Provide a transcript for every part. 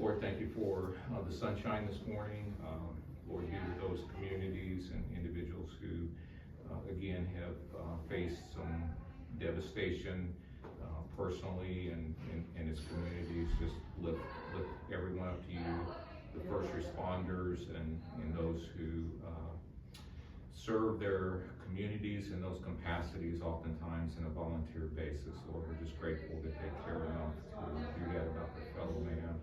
Lord, thank you for the sunshine this morning. Lord, be with those communities and individuals who, again, have faced some devastation personally and as communities. Just lift everyone up to you, the first responders and those who serve their communities in those capacities, oftentimes in a volunteer basis. Lord, we're just grateful that they care enough to do that about their fellow man.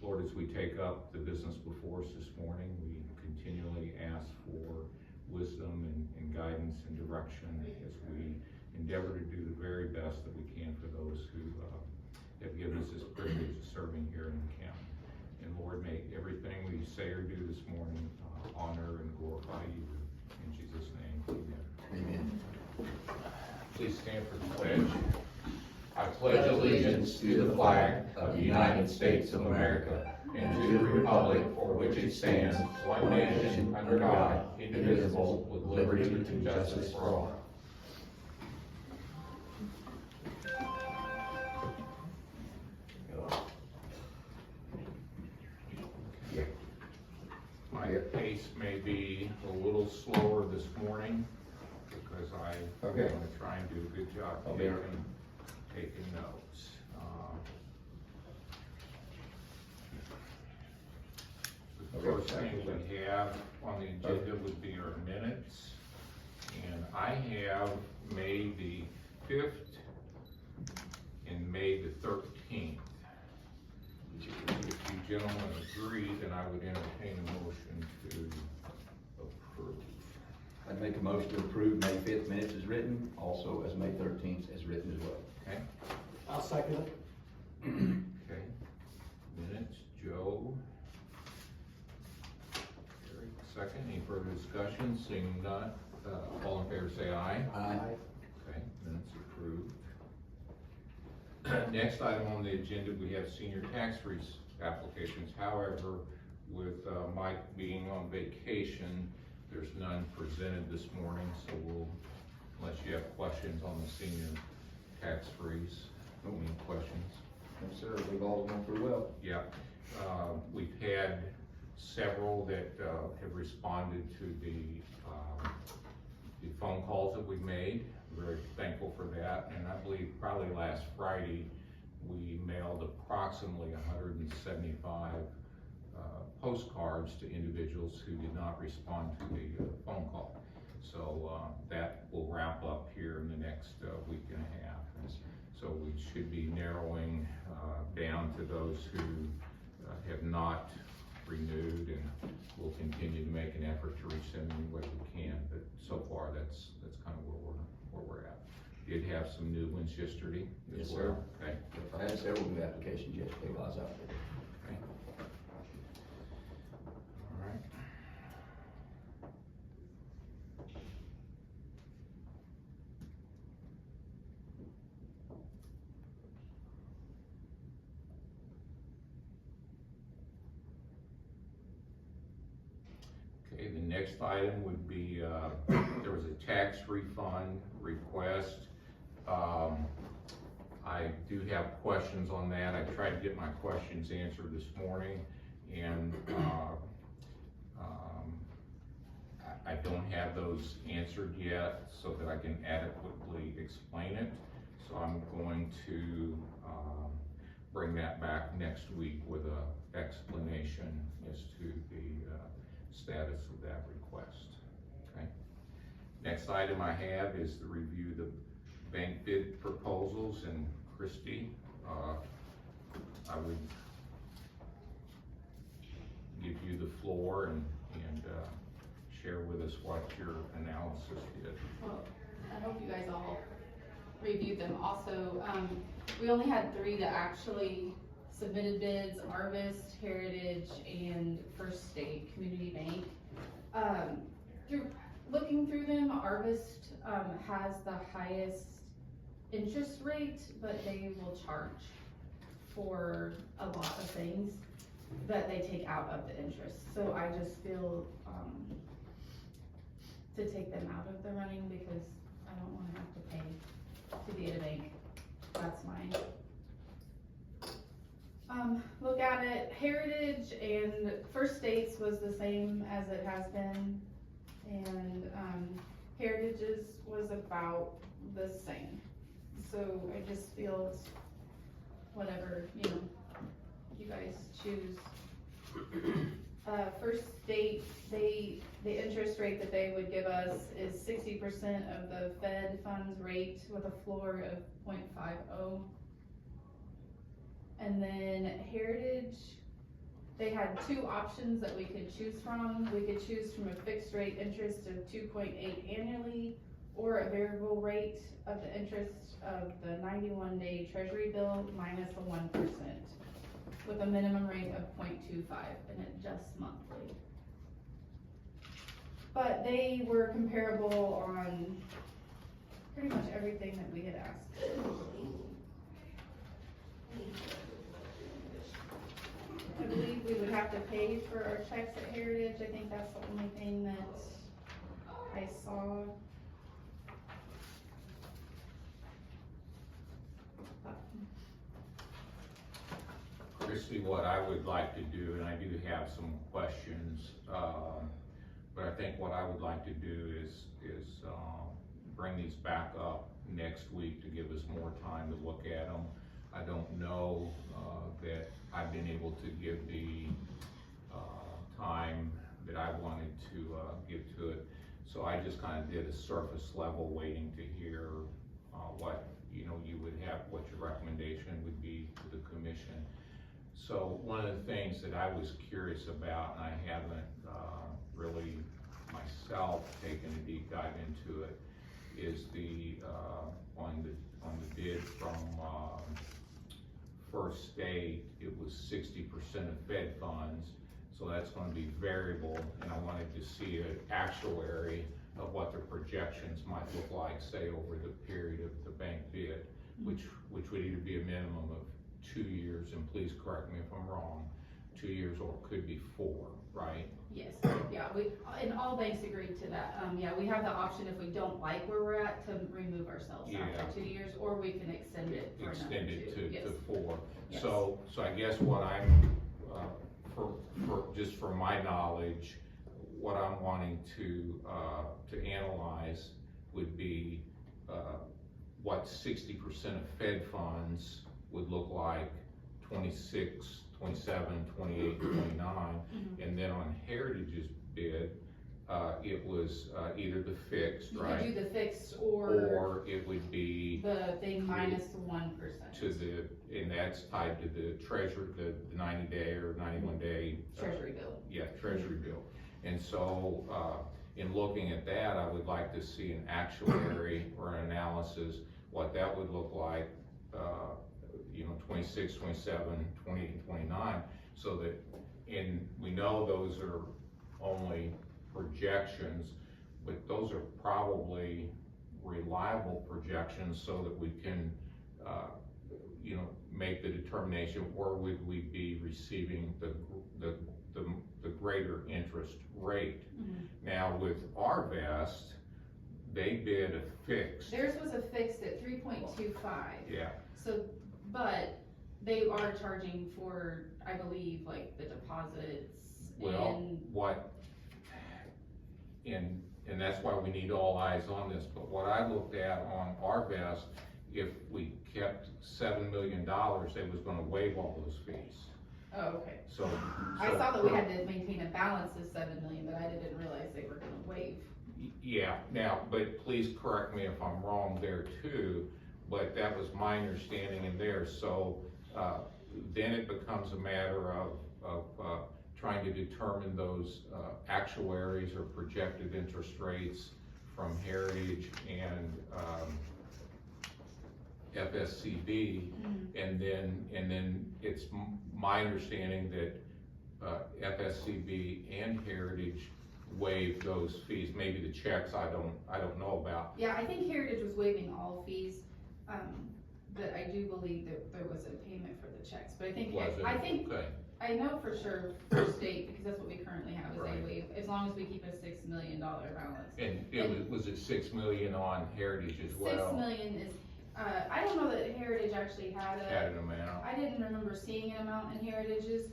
Lord, as we take up the business before us this morning, we continually ask for wisdom and guidance and direction as we endeavor to do the very best that we can for those who have given us this privilege of serving here in the county. And Lord, may everything we say or do this morning honor and glorify you. In Jesus' name, amen. Amen. Please stand for the pledge. I pledge allegiance to the flag of the United States of America and to the republic for which it stands, one nation under God, indivisible, with liberty and justice for all. My pace may be a little slower this morning because I want to try and do a good job taking notes. The first thing we have on the agenda would be our minutes. And I have May the 5th and May the 13th. If you gentlemen agree, then I would entertain a motion to approve. I'd make a motion to approve May 5th minutes as written, also as May 13th as written as well. Okay. I'll second it. Okay. Minutes, Joe. Erik, second. Any further discussion? Seeing none, all in favor say aye. Aye. Okay, minutes approved. Next item on the agenda, we have senior tax freeze applications. However, with Mike being on vacation, there's none presented this morning, so unless you have questions on the senior tax freeze. Any questions? Yes, sir. We've all gone through well. Yeah. We've had several that have responded to the phone calls that we've made. We're very thankful for that. And I believe probably last Friday, we mailed approximately 175 postcards to individuals who did not respond to the phone call. So that will wrap up here in the next week and a half. And so we should be narrowing down to those who have not renewed, and we'll continue to make an effort to reach them any way we can. But so far, that's kind of where we're at. Did have some new ones yesterday as Yes, well. sir. Okay. I had several new applications yesterday while I was out there. Okay. All right. Okay, the next item would be, there was a tax refund request. I do have questions on that. I tried to get my questions answered this morning, and I don't have those answered yet so that I can adequately explain it. So I'm going to bring that back next week with an explanation as to the status of that request. Okay. Next item I have is to review the bank bid proposals, and Kristy, I would give you the floor and share with us what your analysis did. Well, I hope you guys all reviewed them. Also, we only had 3 that actually submitted bids: Arvest, Heritage, and First State Community Bank. Looking through them, Arvest has the highest interest rate, but they will charge for a lot of things that they take out of the interest. So I just feel to take them out of the running because I don't want to have to pay to be at a bank. That's mine. look at it. Heritage and First States was the same as it has been, and, Heritage's was about the same. So I just feel it's whatever, you guys choose. First State, the interest rate that they would give us is 60% of the Fed funds rate with a floor of 0.50. And then Heritage, they had two options that we could choose from. We could choose from a fixed rate interest of 2.8 annually, or a variable rate of the interest of the 91-day treasury bill minus a 1%, with a minimum rate of 0.25, and it adjusts monthly. But they were comparable on pretty much everything that we had asked. I believe we would have to pay for our checks at Heritage. I think that's the only thing that I saw. Kristy, what I would like to do, and I do have some questions, but I think what I would like to do is bring these back up next week to give us more time to look at them. I don't know that I've been able to give the time that I wanted to give to it. So I just kind of did a surface level waiting to hear what you would have, what your recommendation would be to the commission. So one of the things that I was curious about, and I haven't really myself taken a deep dive into it, is the on the bid from First State, it was 60% of Fed funds, so that's going to be variable, and I wanted to see an actuary of what the projections might look like, say over the period of the bank bid, which would either be a minimum of 2 years, and please correct me if I'm wrong, 2 years, or it could be 4, right? Yes, yeah, and all banks agreed to that. Yeah, we have the option, if we don't like where we're at, to remove ourselves after 2 years, or we can extend it for Extend another it 2. to Yes. 4. Yes. So I guess what I'm, for just from my knowledge, what I'm wanting to analyze would be what 60% of Fed funds would look like 26, 27, 28, 29, and then on Heritage's bid, it was either the fixed, You right? could do the fixed or it would be the thing minus the 1%. to the, and that's tied to the treasury, the 90-day or 91-day. Treasury bill. Yeah, treasury bill. And so, in looking at that, I would like to see an actuary or an analysis, what that would look like, 26, 27, 28, and 29, so that, and we know those are only projections, but those are probably reliable projections so that we can, make the determination where would we be receiving the greater interest rate. Now with Arvest, they bid a fixed. Theirs was a fixed at 3.25. Yeah. So, but they are charging for, I believe, like the deposits Well, and and that's why we need all eyes on this, but what I looked at on Arvest, if we kept $7 million, they was gonna waive all those fees. oh, okay. So. I saw that we had to maintain a balance of 7 million, but I didn't realize they were gonna waive. Yeah, now, but please correct me if I'm wrong there too, but that was my understanding in there, so, then it becomes a matter of trying to determine those, actuaries or projected interest rates from Heritage and, FSCB, and then it's my understanding that, FSCB and Heritage waive those fees, maybe the checks I don't know about. Yeah, I think Heritage was waiving all fees, but I do believe that there was a payment for the checks, but I think, Was it? Okay. I know for sure First State, because that's what we currently have, is Right. they waive, as long as we keep a $6 million balance. And it was it 6 million on Heritage as well? 6 million is, I don't know that Heritage actually had an amount. I didn't remember seeing an amount in Heritage's,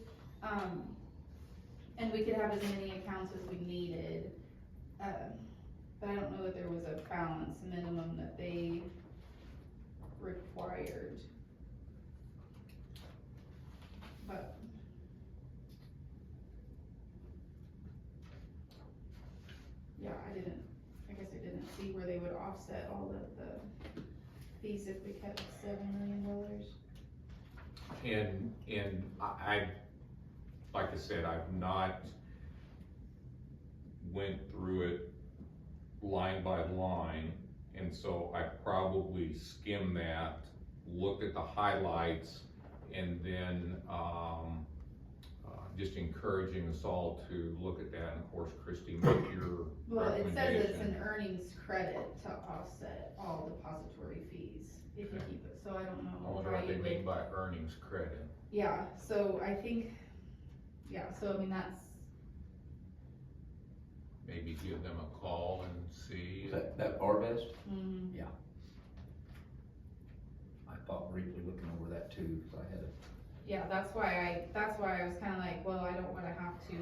and we could have as many accounts as we needed. But I don't know that there was a balance minimum that they required. But yeah, I guess I didn't see where they would offset all of the fees if we kept $7 million. And I, like I said, I've not went through it line by line, and so I probably skimmed that, looked at the highlights, and then, just encouraging us all to look at that, and of course, Kristy, make your Well, it says it's an recommendation. earnings credit to offset all depository fees if you keep it, so I don't know. I wonder how what they you mean would- by earnings credit. Yeah, so I think, so I mean, that's, Maybe give them a call and see. Is that Arvest? mm, I thought briefly looking over that too, cause I had a, yeah, that's why I was kinda like, well, I don't wanna have to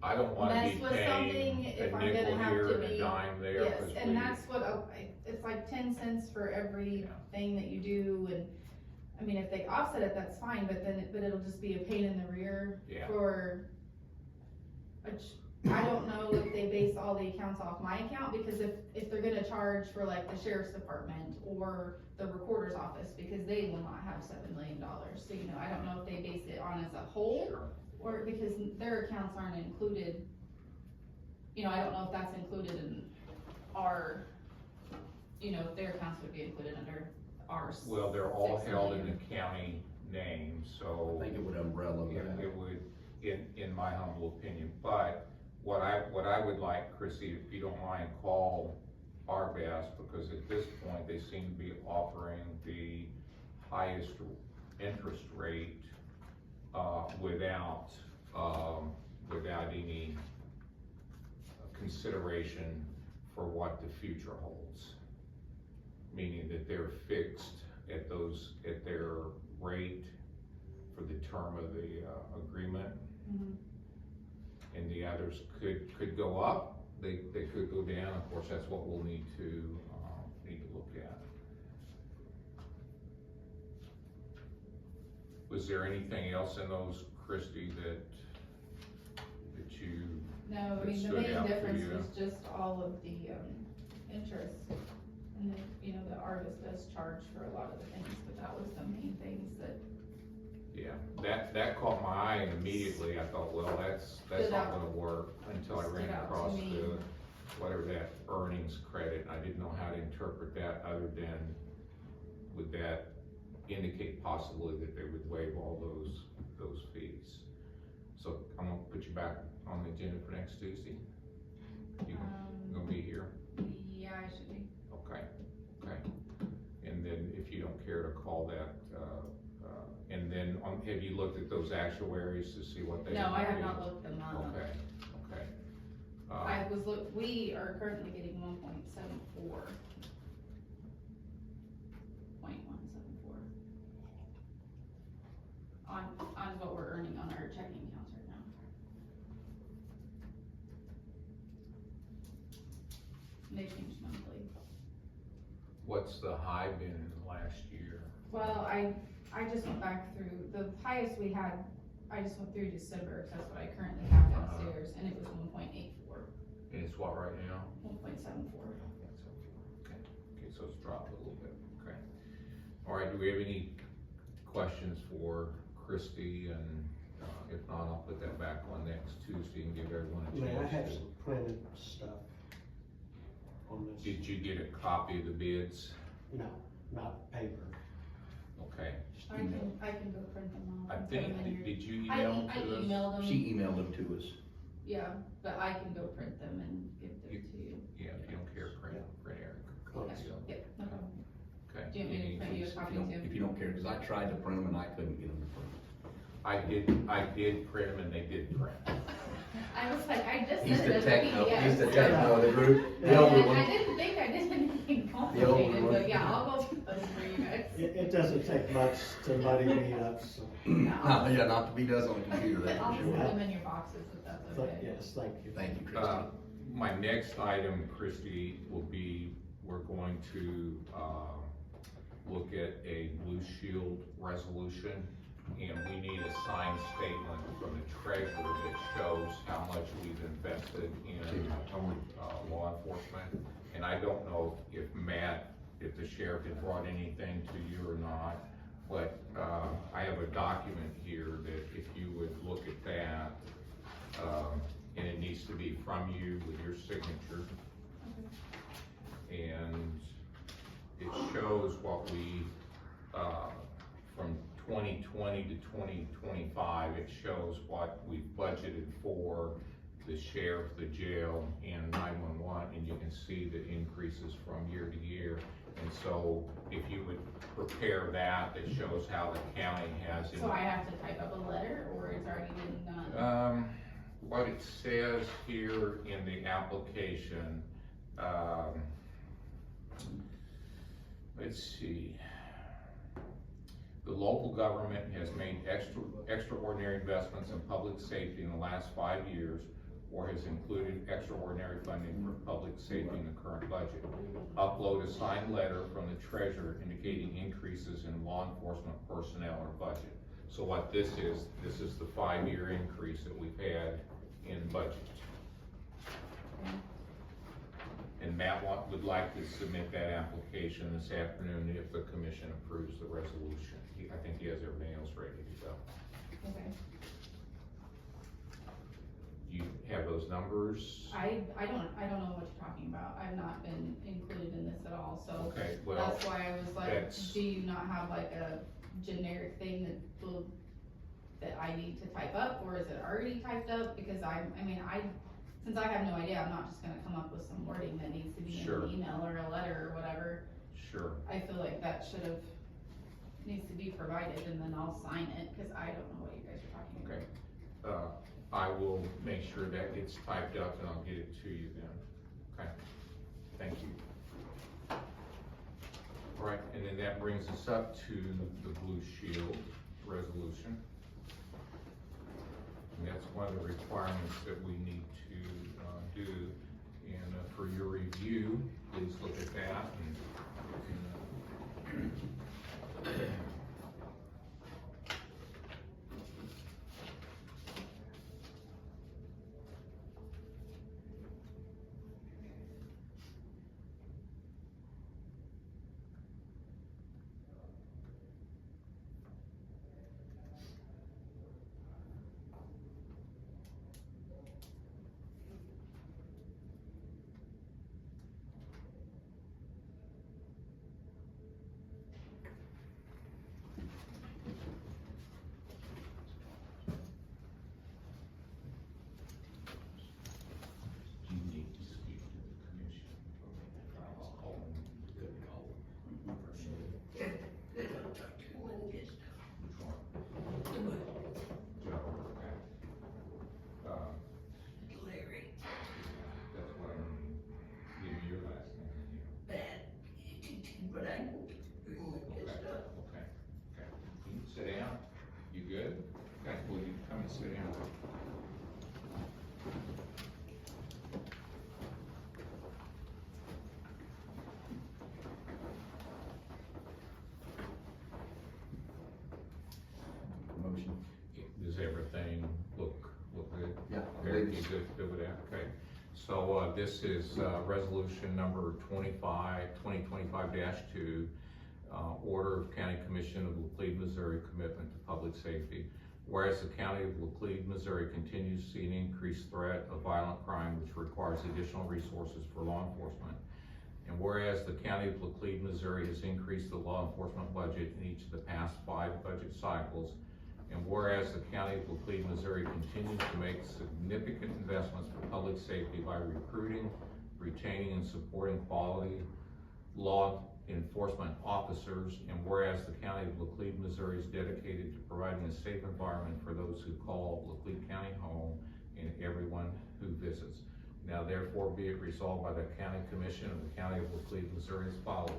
I don't wanna mess be with something paying if a I'm gonna nickel have here to and a be. dime there. Yes, 'Cause and we- that's what, it's like 10 cents for every thing that you do, and, I mean, if they offset it, that's fine, but then, but it'll just be a pain in the rear Yeah. for, I don't know if they base all the accounts off my account, because if they're gonna charge for like the sheriff's department or the recorder's office, because they will not have $7 million, so, you know, I don't know if they base it on as a whole, Sure. or because their accounts aren't included, you know, I don't know if that's included in our, you know, if their accounts would be included under ours. Well, they're all 6 held in million. the county name, I so think it would umbrella that. it would, in my humble opinion, but what I would like, Kristy, if you don't mind, call Arvest, because at this point, they seem to be offering the highest interest rate, without any consideration for what the future holds. Meaning that they're fixed at their rate for the term of the, agreement. Mhm. And the others could go up, they could go down, of course, that's what we'll need to look at. Was there anything else in those, Kristy, that you, No, I that mean, the stood main out for difference you? was just all of the, interest. And then, you know, the artist does charge for a lot of the things, but that was the main things that, yeah, that caught my eye, and immediately I thought, well, that's Stood not out. gonna work, until I ran Stood out to across me. the, whatever that earnings credit, and I didn't know how to interpret that, other than, would that indicate possibly that they would waive all those fees? So I'm gonna put you back on the agenda for next Tuesday. You gonna be here? yeah, I should be. Okay. And then if you don't care to call that, and then have you looked at those actuaries to see what they? No, I have not looked them up. Okay. We are currently getting 1.74. 0.174. On what we're earning on our checking accounts right now. They change monthly. What's the high been in the last year? Well, I just went back through, the highest we had, I just went through December, 'cause that's what I currently have downstairs, and it was 1.84, And it's what right now? 1.74. Okay, so it's dropped a little bit, okay. All right, do we have any questions for Kristy? And if not, I'll put that back on next Tuesday and give everyone a May I have chance to. some printed stuff on this? Did you get a copy of the bids? No, not paper. Okay, Just I email. can go print them off. I and put them in think, your- did you I email them to us? emailed them. She emailed them to us. Yeah, but I can go print them and give them to you. Yeah, if you don't care, print Eric. a copy Okay, of them. yep, no problem. Okay. Do you want me to Any- print you a If copy you don't- too? If you don't care, cause I tried to print them and I couldn't get them to print. I did print them and they did print. I was like, I just He's sent the it as a techno, PDF. he's the techno of the group. The And older one. I didn't think I did anything complicated, but yeah, I'll go through those for you guys. It doesn't take much to muddy me up, so, No, yeah, not to be does on the computer, that's I'll for put sure. them in your boxes if that's but okay. yes, thank you. Thank you, Kristy. My next item, Kristy, will be, we're going to, look at a Blue Shield resolution, and we need a signed statement from the treasurer that shows how much we've invested in, law enforcement. And I don't know if Matt, if the sheriff had brought anything to you or not, but, I have a document here that if you would look at that, and it needs to be from you with your signature. And it shows what we, from 2020 to 2025, it shows what we budgeted for the sheriff, the jail, and 911, and you can see the increases from year to year. And so if you would prepare that, that shows how the county has. So I have to type up a letter, or it's already been done? What it says here in the application, let's see. The local government has made extraordinary investments in public safety in the last 5 years, or has included extraordinary funding for public safety in the current budget. Upload a signed letter from the treasurer indicating increases in law enforcement personnel or budget. So what this is the 5-year increase that we've had in budget. And Matt would like to submit that application this afternoon if the commission approves the resolution. I think he has everything else ready to go. Okay. You have those numbers? I don't know what you're talking about. I've not been included in this at all, so Okay, well, that's why I was like, that's- do you not have like a generic thing that I need to type up, or is it already typed up? Because since I have no idea, I'm not just gonna come up with some wording that needs to be in Sure. an email or a letter or whatever. Sure. I feel like that needs to be provided, and then I'll sign it, cause I don't know what you guys are talking about. Okay. I will make sure that gets typed up and I'll get it to you then. Okay, thank you. All right, and then that brings us up to the Blue Shield resolution. And that's one of the requirements that we need to do. And for your review, please look at that. Motion. Does everything look good? Yeah. Everything good with that? Okay. So, this is, resolution number 2025-2, order of County Commission of Laclede, Missouri, commitment to public safety. Whereas the County of Laclede, Missouri continues to see an increased threat of violent crime which requires additional resources for law enforcement. And whereas the County of Laclede, Missouri has increased the law enforcement budget in each of the past 5 budget cycles, and whereas the County of Laclede, Missouri continues to make significant investments for public safety by recruiting, retaining, and supporting quality law enforcement officers, and whereas the County of Laclede, Missouri is dedicated to providing a safe environment for those who call Laclede County home and everyone who visits. Now therefore be it resolved by the County Commission of the County of Laclede, Missouri as follows.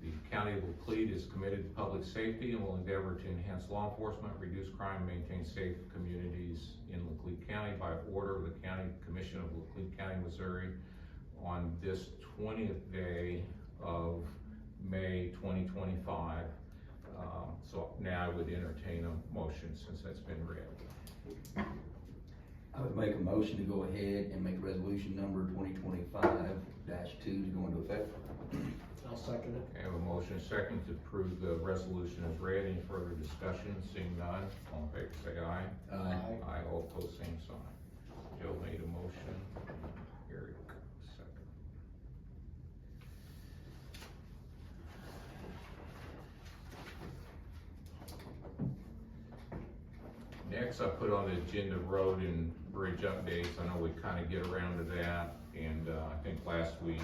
The County of Laclede is committed to public safety and will endeavor to enhance law enforcement, reduce crime, and maintain safe communities in Laclede County by order of the County Commission of Laclede County, Missouri on this 20th day of May 2025. So now I would entertain a motion since that's been read. I would make a motion to go ahead and make resolution number 2025-2 to go into effect. I'll second it. Okay, I have a motion second to approve the resolution as read. Any further discussion? Seeing none, all in favor say aye. Aye. Aye, all opposed, same sign. Joe made a motion, Erik second. Next, I put on the agenda road and bridge updates. I know we kind of get around to that, and I think last week,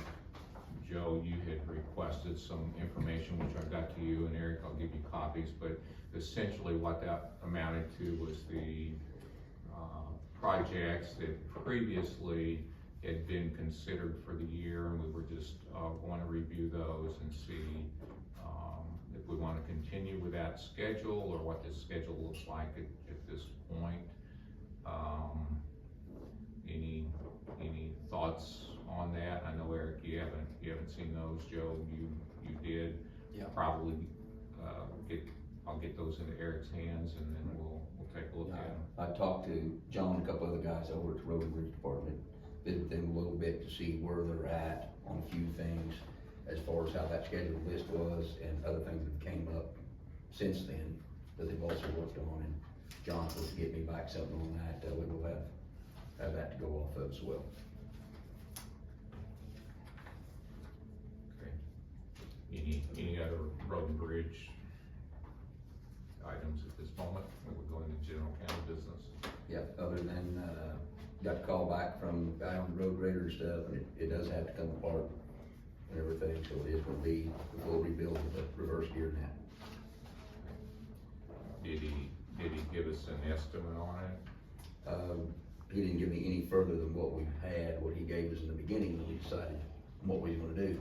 Joe, you had requested some information, which I got to you, and Erik, I'll give you copies, but essentially what that amounted to was the projects that previously had been considered for the year, and we were just want to review those and see if we want to continue with that schedule or what this schedule looks like at this point. Any thoughts on that? I know, Erik, you haven't seen those. Joe, you did. Yeah. Probably I'll get those into Erik's hands and then we'll take a look at them. I talked to John and a couple other guys over at the Road and Bridge Department, visited with them a little bit to see where they're at on a few things as far as how that scheduled list was and other things that came up since then that they've also worked on. And John's supposed to get me back something on that, we will have that to go off of as well. Okay. Any other road and bridge items at this moment? We're going to general county business. Yeah, other than, got a call back from the guy on the road grader and stuff, and it does have to come apart and everything, so it is gonna be a full rebuild with the reverse gear now. Did he give us an estimate on it? He didn't give me any further than what we had, what he gave us in the beginning when we decided what we was gonna do.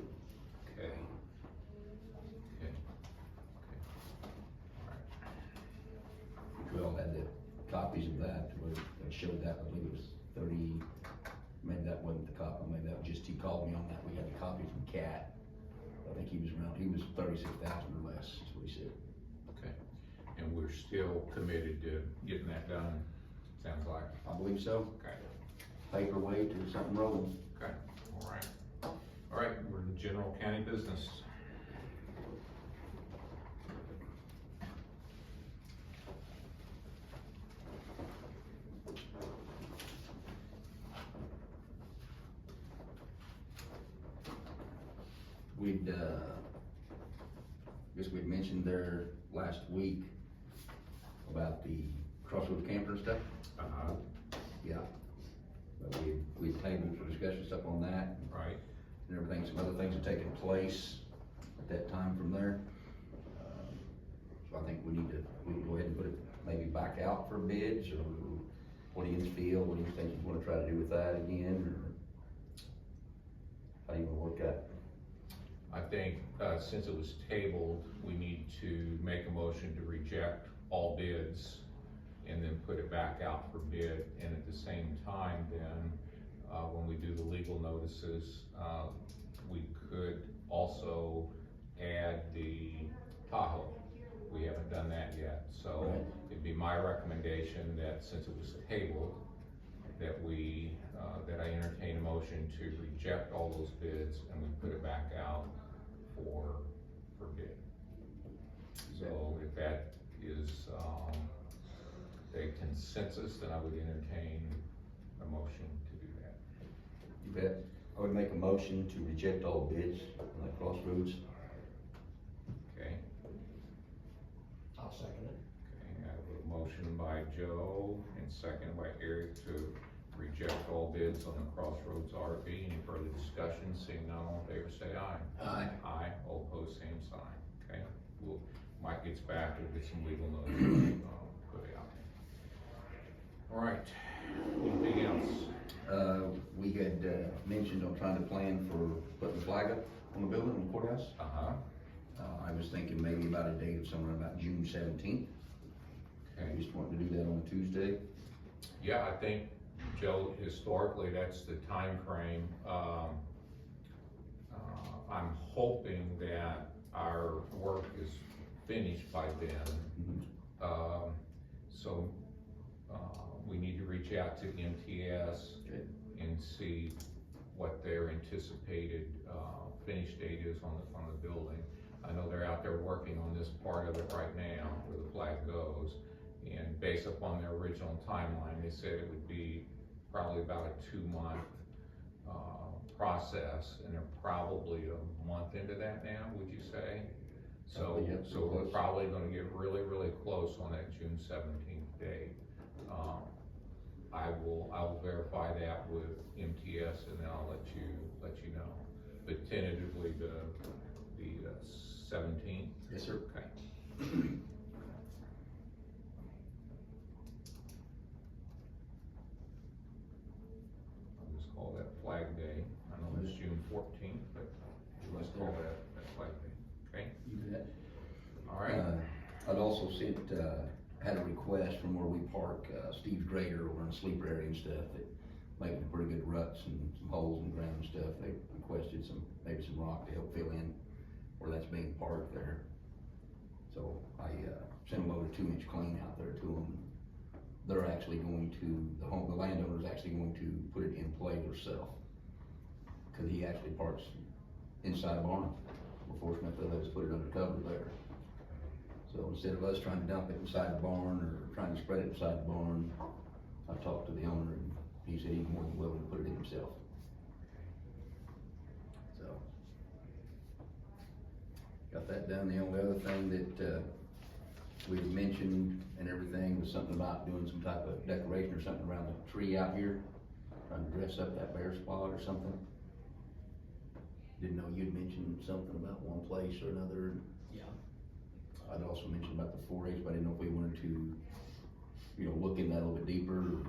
Okay. We all had the copies of that, where it showed that, I believe it was 30, maybe that wasn't the copy, maybe that was just, he called me on that, we got the copy from Cat. I think he was 36,000 or less, is what he said. Okay. And we're still committed to getting that done, sounds like. I believe so. Okay. Paperweight or something rolling. Okay, all right. All right, we're in general county business. Guess we'd mentioned there last week about the crossroads camper and stuff. Yeah. But we tabled for discussion stuff on that. Right. And everything, some other things have taken place at that time from there. So I think we can go ahead and put it maybe back out for bids, or what do you feel? What do you think you wanna try to do with that again, or how do you wanna work that? I think, since it was tabled, we need to make a motion to reject all bids and then put it back out for bid. And at the same time, then, when we do the legal notices, we could also add the Tahoe. We haven't done that yet. So Right. it'd be my recommendation that since it was tabled, that we, that I entertain a motion to reject all those bids and we put it back out for bid. So if that is, a consensus, then I would entertain a motion to do that. You bet. I would make a motion to reject all bids on that crossroads. Okay, I'll second it. okay, I have a motion by Joe and second by Erik to reject all bids on the crossroads RV. Any further discussion? Seeing none, all in favor say aye. Aye. Aye, all opposed, same sign. Okay, Mike gets back, we'll get some legal notice, put it out. All right, anything else? we had, mentioned on trying to plan for putting the flag up on the building, on the courthouse. Uh-huh. I was thinking maybe about a date of somewhere about June 17th. Okay. Just wanting to do that on a Tuesday. Yeah, I think, Joe, historically, that's the time frame. I'm hoping that our work is finished by then. So, we need to reach out to MTS Okay. and see what their anticipated, finish date is on the building. I know they're out there working on this part of it right now, where the flag goes. And based upon their original timeline, they said it would be probably about a 2-month, process, and they're probably a month into that now, would you say? So, Yeah, so we're close. probably gonna get really, really close on that June 17th date. I will verify that with MTS, and then I'll let you know. But tentatively, the 17th? Yes, sir. Okay. I'll just call that Flag Day. I know it's June 14th, but let's call that Flag Day, okay? You bet. All right. I'd also sent, had a request from where we park, Steve's grader over in the sleeper area and stuff, that making pretty good ruts and some holes in the ground and stuff. They requested maybe some rock to help fill in where that's being parked there. So I, sent a load of 2-inch clean out there to them. They're actually going to, the landowner's actually going to put it in play themselves. Cause he actually parks inside a barn. We're fortunate that they just put it under cover there. So instead of us trying to dump it inside the barn or trying to spread it inside the barn, I talked to the owner and he said he's more than willing to put it in himself. So, got that done. The only other thing that, we had mentioned and everything was something about doing some type of decoration or something around the tree out here, trying to dress up that bare spot or something. Didn't know you'd mentioned something about one place or another. Yeah. I'd also mentioned about the 4-H, but I didn't know if we wanted to, look in that a little bit deeper, or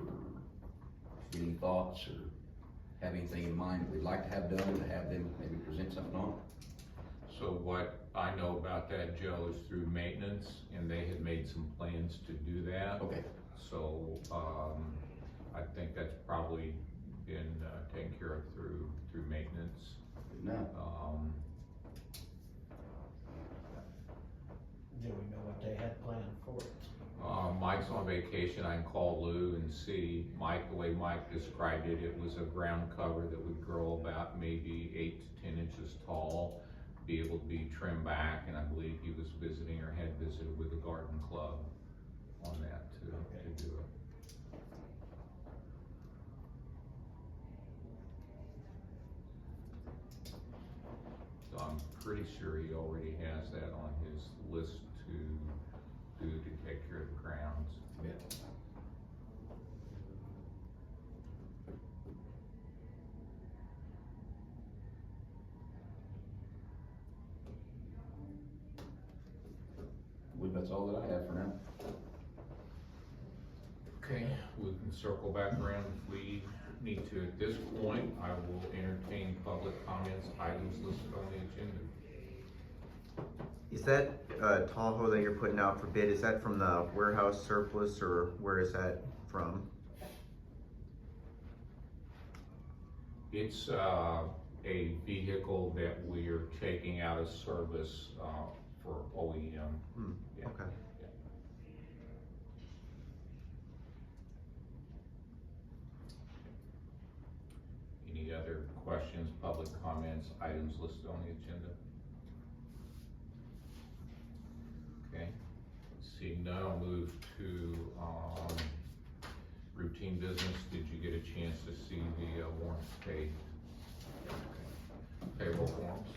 get any thoughts, or have anything in mind that we'd like to have done, to have them maybe present something on. So what I know about that, Joe, is through maintenance, and they had made some plans to do that. Okay. So, I think that's probably been, taken care of through maintenance. No. Do we know what they had planned for it? Mike's on vacation. I can call Lou and see. Mike, the way Mike described it, it was a ground cover that would grow about maybe 8 to 10 inches tall, be able to be trimmed back, and I believe he was visiting or had visited with the garden club on that to do it. So I'm pretty sure he already has that on his list to do to take care of the grounds. Yeah. I believe that's all that I have for now. Okay, we can circle back around if we need to. At this point, I will entertain public comments, items listed on the agenda. Is that Tahoe that you're putting out for bid, is that from the warehouse surplus, or where is that from? It's a vehicle that we are taking out of service for OEM. Yeah. Okay. Any other questions, public comments, items listed on the agenda? Okay, seeing none, I'll move to routine business. Did you get a chance to see the warrants paid? Okay. Payroll forms.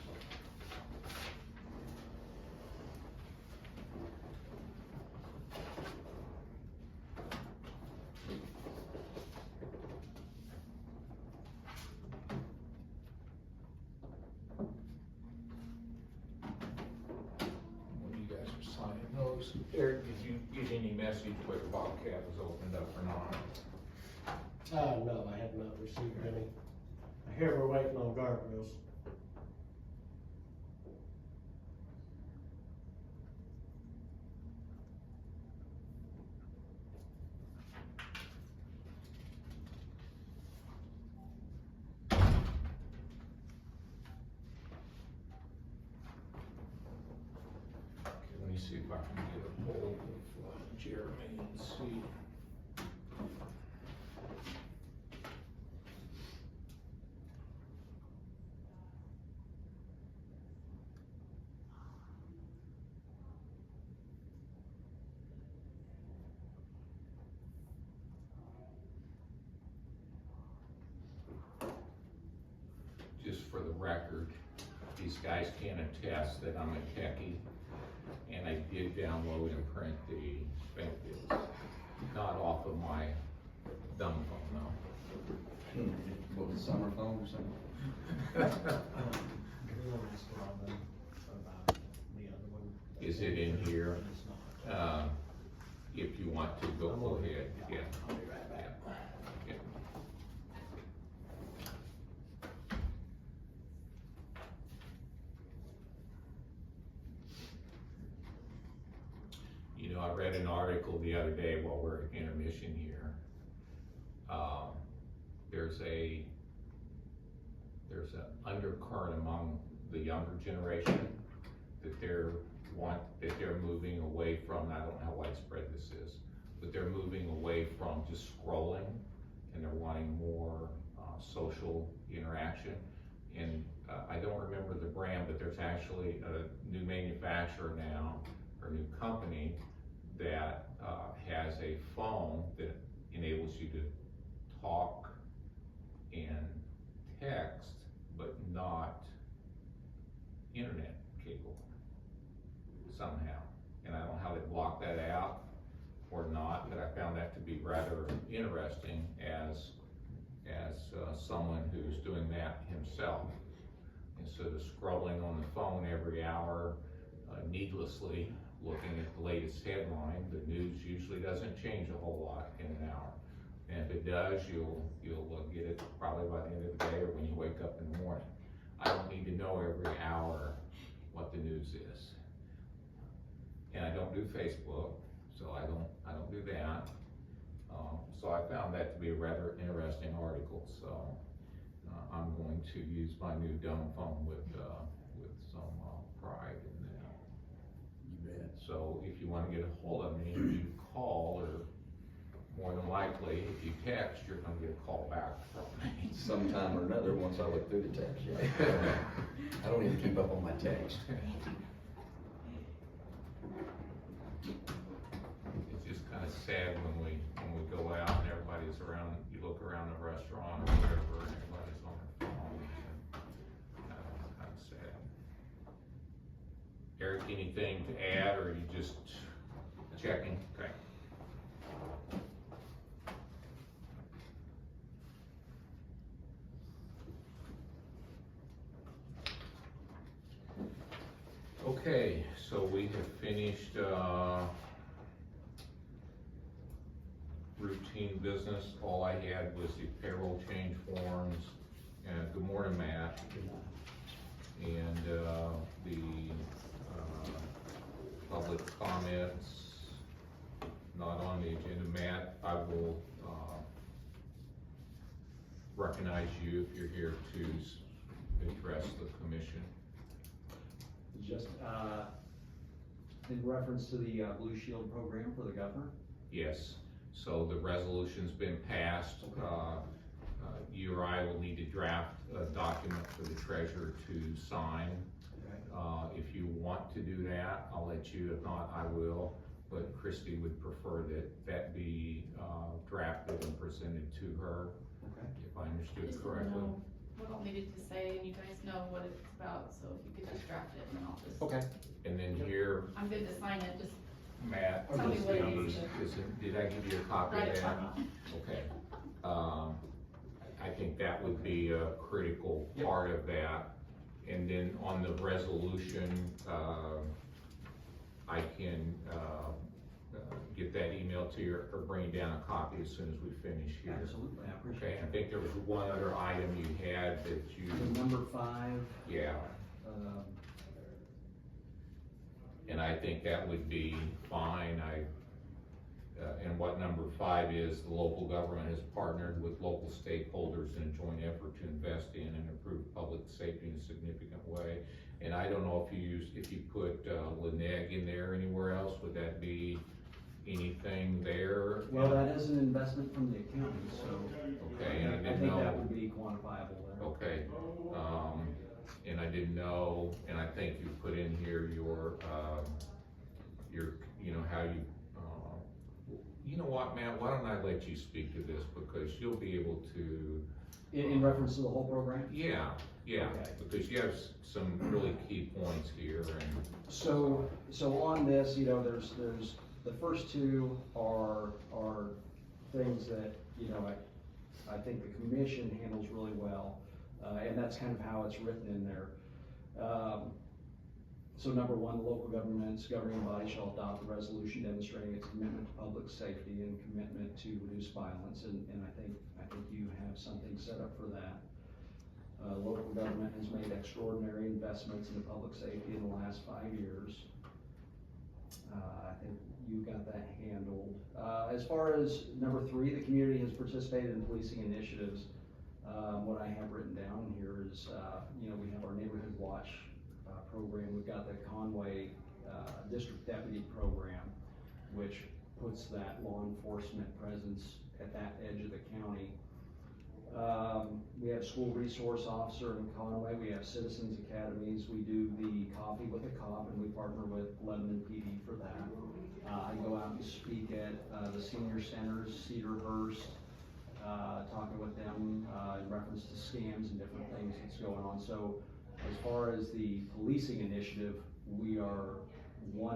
Eric, did you get any message whether Bobcat was opened up or not? No, I have not received any. I hear we're waiting on guardrails. Okay, let me see if I can get a hold of Jeremy and see. Just for the record, these guys can attest that I'm a techie, and I did download and print the bank bills, not off of my dumb phone, no. What was summer phone or something? We won't ask Robin about the other one. Is it in here? It's not. If you want to, go ahead, yeah. I'll be right back. Yeah. You know, I read an article the other day while we're at intermission here. There's an undercurrent among the younger generation that they're moving away from. I don't know how widespread this is, but they're moving away from just scrolling, and they're wanting more social interaction. And I don't remember the brand, but there's actually a new manufacturer now, or new company, that has a phone that enables you to talk and text, but not internet cable somehow. And I don't know how they block that out or not, but I found that to be rather interesting as someone who's doing that himself. Instead of scrolling on the phone every hour needlessly, looking at the latest headline, the news usually doesn't change a whole lot in an hour. And if it does, you'll get it probably by the end of the day or when you wake up in the morning. I don't need to know every hour what the news is. And I don't do Facebook, so I don't do that. So I found that to be a rather interesting article. So I'm going to use my new dumb phone with some pride in that. You bet. So if you want to get a hold of me, you call, or more than likely, if you text, you're going to get a call back from me. Sometime or another, once I look through the text, yeah. I don't even keep up on my text. It's just kind of sad when we go out and everybody's around, you look around the restaurant or whatever, and everybody's on their phones, and kind of sad. Erik, anything to add, or are you just checking? Okay. Okay, so we have finished, routine business. All I had was the payroll change forms, and good morning, Matt. And, the, public comments, not on the agenda. Matt, I will, recognize you if you're here to address the commission. Just, in reference to the Blue Shield program for the governor? Yes, so the resolution's been passed. You or I will need to draft a document for the treasurer to sign. Okay. If you want to do that, I'll let you. If not, I will. But Kristy would prefer that be drafted and presented to her, Okay. if I understood Just correctly. know what I'll need it to say, and you guys know what it's about, so if you could just draft it, and then I'll just. Okay. And then here, I'm good to sign it, just Matt, Tell me what it needs did I give you a copy write of it that? down. Okay. I think that would be a critical Yep. part of that. And then on the resolution, I can get that email email to you or bring down a copy as soon as we finish here. Absolutely, I appreciate Okay, it. I think there was one other item you had that you, The number 5, yeah, um, and I think that would be fine. And what number 5 is, the local government has partnered with local stakeholders in a joint effort to invest in and improve public safety in a significant way. And I don't know if you put Laclede in there anywhere else, would that be anything there? well, that is an investment from the county, so. Okay, and I I didn't think that know, would be quantifiable there. okay, and I didn't know, and I think you put in here your, you know, how you, you know what, Matt, why don't I let you speak to this, because you'll be able to, In reference to the whole program? yeah, Okay. because you have some really key points here, and, So on this, you know, there's, the first 2 are things that, you know, I think the commission handles really well, and that's kind of how it's written in there. So number 1, the local government's governing body shall adopt a resolution demonstrating its commitment to public safety and commitment to reduce violence, and I think you have something set up for that. Local government has made extraordinary investments into public safety in the last 5 years. I think you got that handled. As far as number 3, the community has participated in policing initiatives. What I have written down here is, you know, we have our neighborhood watch program. We've got the Conway District Deputy Program, which puts that law enforcement presence at that edge of the county. We have school resource officer in Conway. We have citizens academies. We do the coffee with a cop, and we partner with Lebanon PD for that. I go out and speak at the senior centers, Cedarhurst, talking with them in reference to scams and different things that's going on. So as far as the policing initiative, we are 100%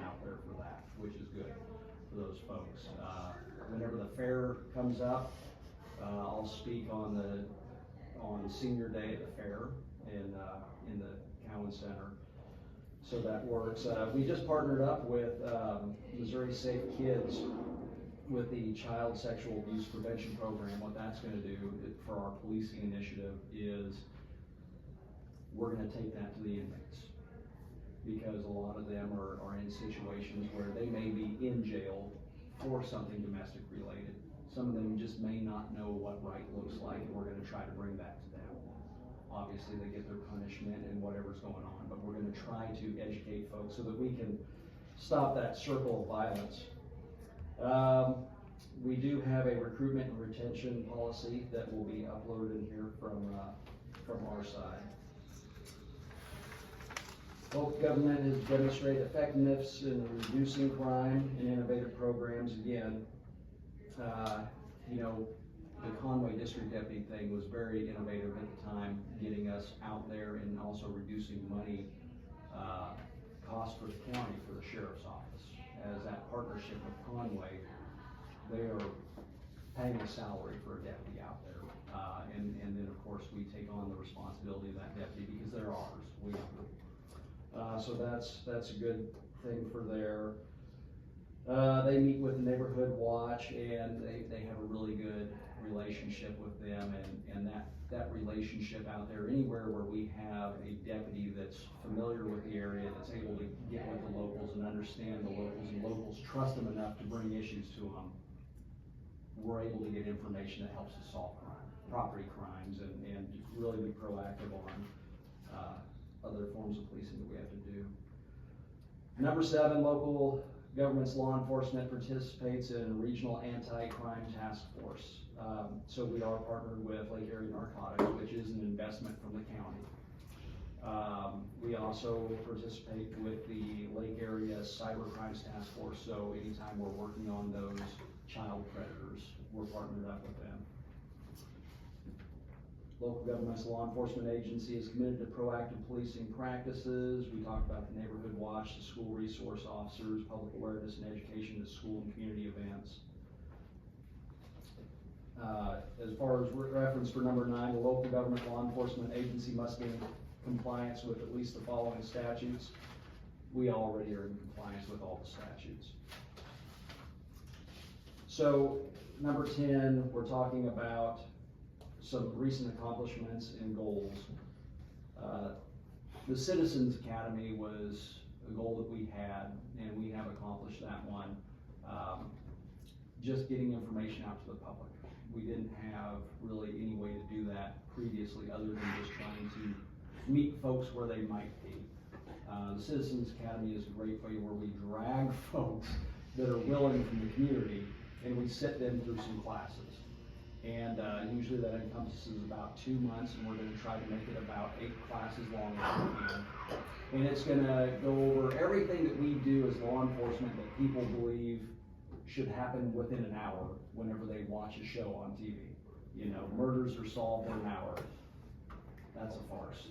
out there for that, which is good for those folks. Whenever the fair comes up, I'll speak on senior day at the fair in the Cowan Center. So that works. We just partnered up with Missouri Safe Kids with the Child Sexual Abuse Prevention Program. What that's going to do for our policing initiative is we're going to take that to the inmates, because a lot of them are in situations where they may be in jail for something domestic related. Some of them just may not know what right looks like, and we're going to try to bring that to them. Obviously, they get their punishment and whatever's going on, but we're going to try to educate folks so that we can stop that circle of violence. We do have a recruitment and retention policy that will be uploaded in here from our side. Local government has demonstrated effectiveness in reducing crime and innovative programs. Again, you know, the Conway District Deputy thing was very innovative at the time, getting us out there and also reducing money cost for the county, for the sheriff's office. As that partnership with Conway, they are paying a salary for a deputy out there. And then of course we take on the responsibility of that deputy because they're ours, we own them. So that's a good thing for there. They meet with the neighborhood watch, and they have a really good relationship with them, and that relationship out there, anywhere where we have a deputy that's familiar with the area, that's able to get with the locals and understand the locals, and locals trust them enough to bring issues to them, we're able to get information that helps us solve property crimes, and really be proactive on other forms of policing that we have to do. Number 7, local government's law enforcement participates in regional anti-crime task force. So we are partnered with Lake Area Narcotics, which is an investment from the county. We also participate with the Lake Area Cyber Crimes Task Force, so anytime we're working on those child predators, we're partnered up with them. Local government's law enforcement agency is committed to proactive policing practices. We talked about the neighborhood watch, the school resource officers, public awareness and education at school and community events. As far as reference for number 9, the local government law enforcement agency must be in compliance with at least the following statutes. We already are in compliance with all the statutes. So, number 10, we're talking about some recent accomplishments and goals. The Citizens Academy was a goal that we had, and we have accomplished that one. Just getting information out to the public. We didn't have really any way to do that previously other than just trying to meet folks where they might be. The Citizens Academy is a great way where we drag folks that are willing from the community and we sit them through some classes. And usually that encompasses about 2 months, and we're going to try to make it about 8 classes long as we can. And it's going to go over everything that we do as law enforcement that people believe should happen within an hour whenever they watch a show on TV. You know, murders are solved in an hour. That's a farce.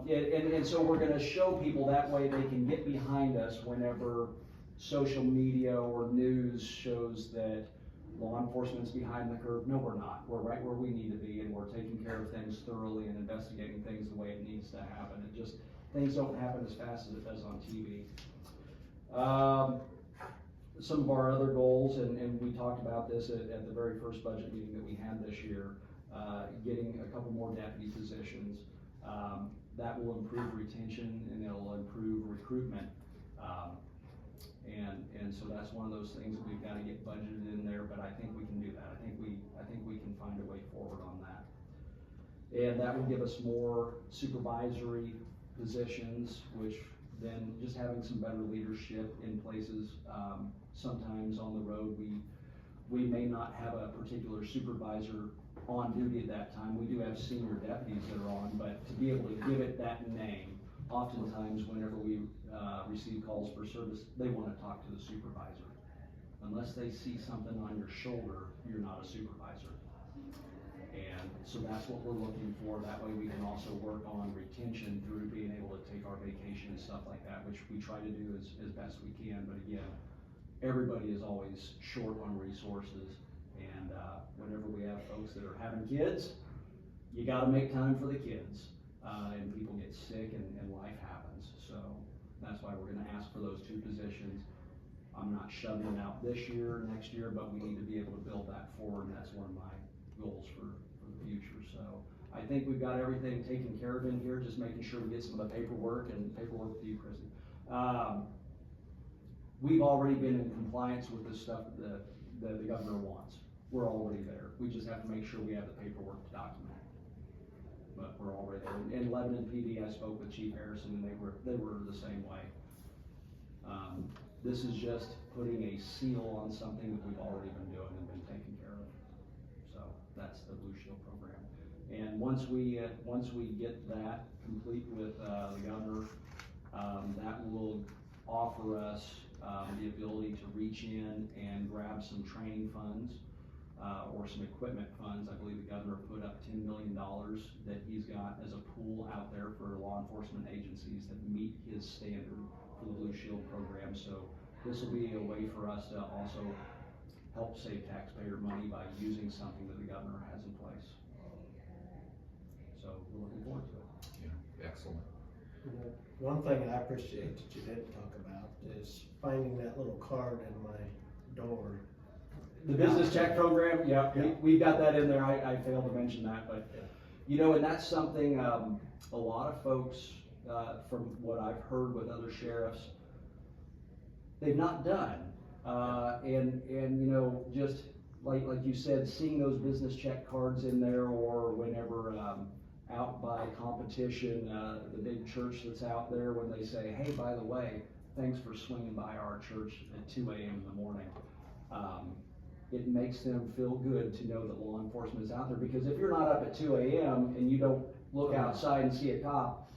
And so we're going to show people that way they can get behind us whenever social media or news shows that law enforcement's behind the curve. No, we're not. We're right where we need to be, and we're taking care of things thoroughly and investigating things the way it needs to happen. It just, things don't happen as fast as it does on TV. Some of our other goals, and we talked about this at the very first budget meeting that we had this year, getting a couple more deputy positions. That will improve retention and it'll improve recruitment. And so that's one of those things that we've got to get budgeted in there, but I think we can do that. I think we can find a way forward on that. And that will give us more supervisory positions, which then just having some better leadership in places. Sometimes on the road, we may not have a particular supervisor on duty at that time. We do have senior deputies that are on, but to be able to give it that name, oftentimes whenever we receive calls for service, they want to talk to the supervisor. Unless they see something on your shoulder, you're not a supervisor. And so that's what we're looking for. That way we can also work on retention through being able to take our vacation and stuff like that, which we try to do as best we can. But again, everybody is always short on resources. And whenever we have folks that are having kids, you got to make time for the kids. And people get sick and life happens. So that's why we're going to ask for those 2 positions. I'm not shoving it out this year, next year, but we need to be able to build that forward. And that's one of my goals for the future. So I think we've got everything taken care of in here, just making sure we get some of the paperwork and paperwork to you, Kristy. We've already been in compliance with the stuff that the governor wants. We're already there. We just have to make sure we have the paperwork to document it. But we're already there. In Lebanon PD, I spoke with Chief Harrison, and they were the same way. This is just putting a seal on something that we've already been doing and been taking care of. So that's the Blue Shield program. And once we get that complete with the governor, that will offer us the ability to reach in and grab some training funds or some equipment funds. I believe the governor put up $10 million that he's got as a pool out there for law enforcement agencies that meet his standard for the Blue Shield program. So this will be a way for us to also help save taxpayer money by using something that the governor has in place. So we're looking forward to it. Yeah, excellent. One thing I appreciate that you didn't talk about is finding that little card in my door. The business check program, yeah. We've got that in there. I failed to mention that, but you know, and that's something a lot of folks, from what I've heard with other sheriffs, they've not done. And you know, just like you said, seeing those business check cards in there, or whenever out by competition, the big church that's out there, when they say, hey, by the way, thanks for swinging by our church at 2 a.m. in the morning. It makes them feel good to know that law enforcement is out there, because if you're not up at 2 a.m. and you don't look outside and see a cop,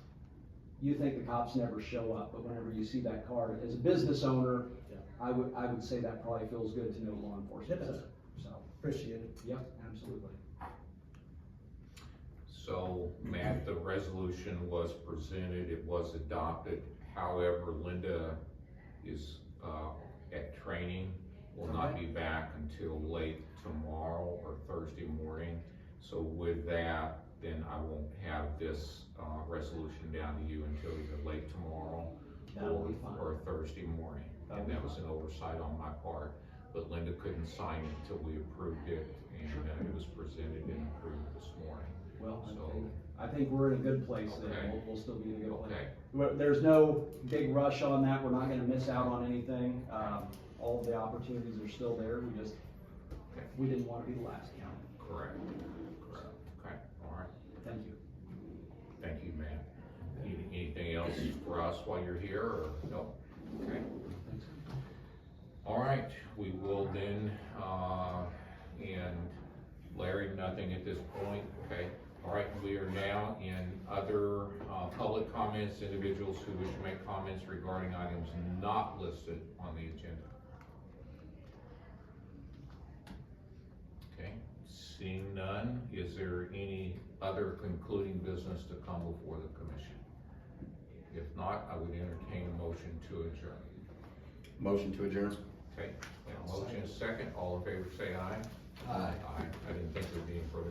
you think the cops never show up. But whenever you see that card, as a business owner, I would say that probably feels good to know law enforcement is there. So Appreciate it. Yep, absolutely. So, Matt, the resolution was presented, it was adopted. However, Linda is at training, will not be back until late tomorrow or Thursday morning. So with that, then I won't have this resolution down to you until either late tomorrow or Thursday morning. And that was an oversight on my part. but Linda couldn't sign it until we approved it, and it was presented and approved this morning. Well, So, I think we're in a good place Okay. then, we'll still be in a good place. okay, There's no big rush on that, we're not gonna miss out on anything, all of the opportunities are still there, we didn't wanna be the last county. correct, correct, okay, all right. Thank you. Thank you, Matt. Anything else for us while you're here, or no? Okay. All right, we will then, and Larry, nothing at this point, okay? All right, we are now in other, public comments, individuals who wish to make comments regarding items not listed on the agenda. Okay, seeing none, is there any other concluding business to come before the commission? If not, I would entertain a motion to adjourn. Motion to adjourn? Okay, and a motion is second, all in favor say aye. Aye. Aye, I didn't think there'd be any further